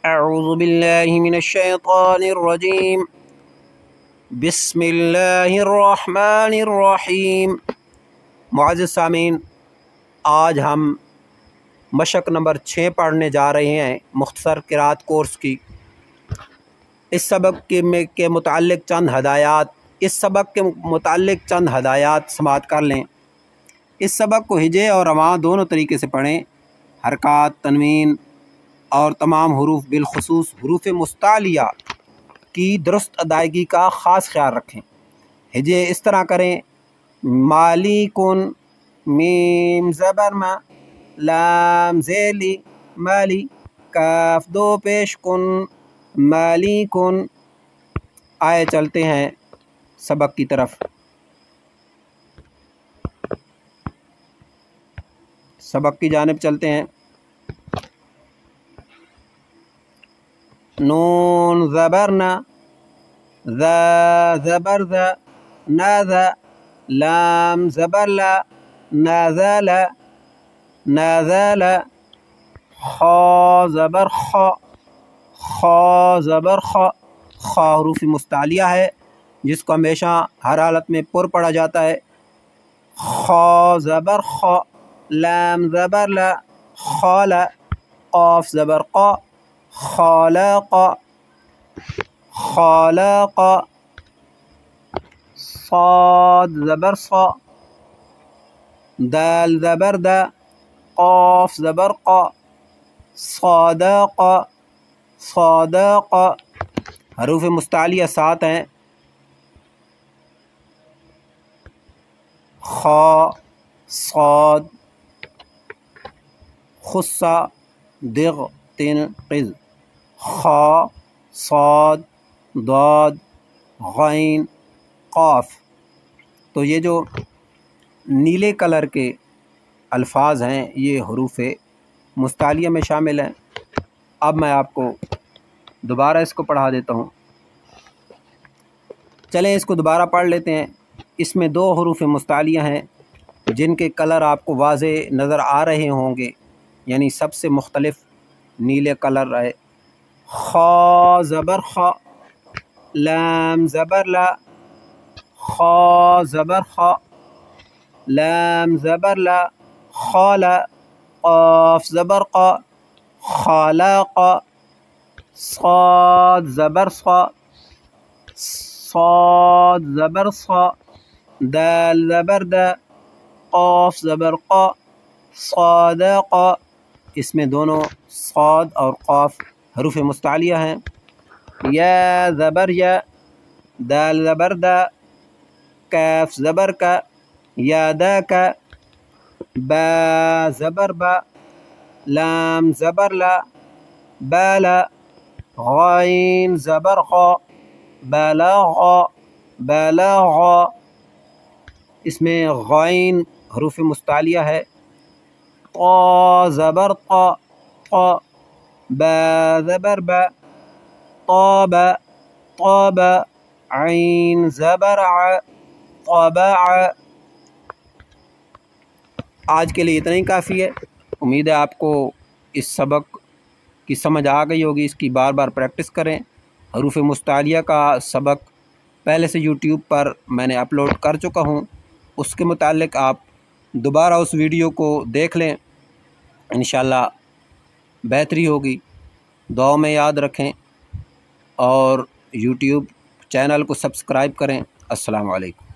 اعوذ باللہ من الشیطان الرجیم بسم اللہ الرحمن الرحیم۔ معزز سامعین، آج ہم مشق نمبر 6 پڑھنے جا رہے ہیں مختصر قرأت کورس کی۔ اس سبق کے متعلق چند ہدایات سماعت کر لیں۔ اس سبق کو ہجے اور رواں دونوں طریقے سے پڑھیں۔ حرکات، تنوین اور تمام حروف بالخصوص حروف مستعلیہ کی درست ادائیگی کا خاص خیال رکھیں۔ ہجے اس طرح کریں: مالیکن، میم زبر ما، لام ذیلی مالی، کاف دو پیش کن، مالیکن۔ آئے چلتے ہیں سبق کی طرف۔ سبق کی جانب چلتے ہیں۔ نون زبرنا، ذا زبر ذا، ناذا، لام زبر لا، نازال، نازال، خا زبر خا، خا زبر خا۔ خا حروف مستعلیہ ہے جس کو ہمیشہ ہر حالت میں پر پڑھا جاتا ہے۔ خا زبر خا، لام زبر لا، خال، قاف زبر قا، خالق، خالق، صاد زبر صا، دال زبر دا، قاف زبر قا، صادق، صادق۔ حروف مستعلیہ 7 ہیں: خا، صاد، خصا، دغ، تن، قز، خا، صاد، ضاد، غین، قاف۔ تو یہ جو نیلے کلر کے الفاظ ہیں یہ حروف مستعلیہ میں شامل ہیں۔ اب میں آپ کو دوبارہ اس کو پڑھا دیتا ہوں۔ چلیں اس کو دوبارہ پڑھ لیتے ہیں۔ اس میں 2 حروف مستعلیہ ہیں جن کے کلر آپ کو واضح نظر آ رہے ہوں گے، یعنی سب سے مختلف نیلے کلر ہے۔ خا زبر خا، لام زبر لا، خا زبر خا، لام زبر لا، خال، قاف زبر قا، خالق، صاد زبر صا، صاد زبر صا، دال زبر دا، قاف زبر قا، صادق۔ اس میں دونوں صاد اور قاف حروف مستعلیہ ہیں۔ یا زبر یا، دال زبر دا، کاف زبر کا، یا دا کا، با زبر با، لام زبر لا، بالا، غین زبر غا، بلغا، بلغا۔ اس میں غین حروف مستعلیہ ہے۔ طا زبر طا، طا، با زبر با، طاب، طاب، عین زبر ع، طبع۔ آج کے لیے اتنا ہی کافی ہے۔ امید ہے آپ کو اس سبق کی سمجھ آ گئی ہوگی۔ اس کی بار بار پریکٹس کریں۔ حروف مستعلیہ کا سبق پہلے سے یوٹیوب پر میں نے اپلوڈ کر چکا ہوں، اس کے متعلق آپ دوبارہ اس ویڈیو کو دیکھ لیں، انشاءاللہ بہتری ہوگی۔ دعاؤں میں یاد رکھیں اور یوٹیوب چینل کو سبسکرائب کریں۔ السلام علیکم۔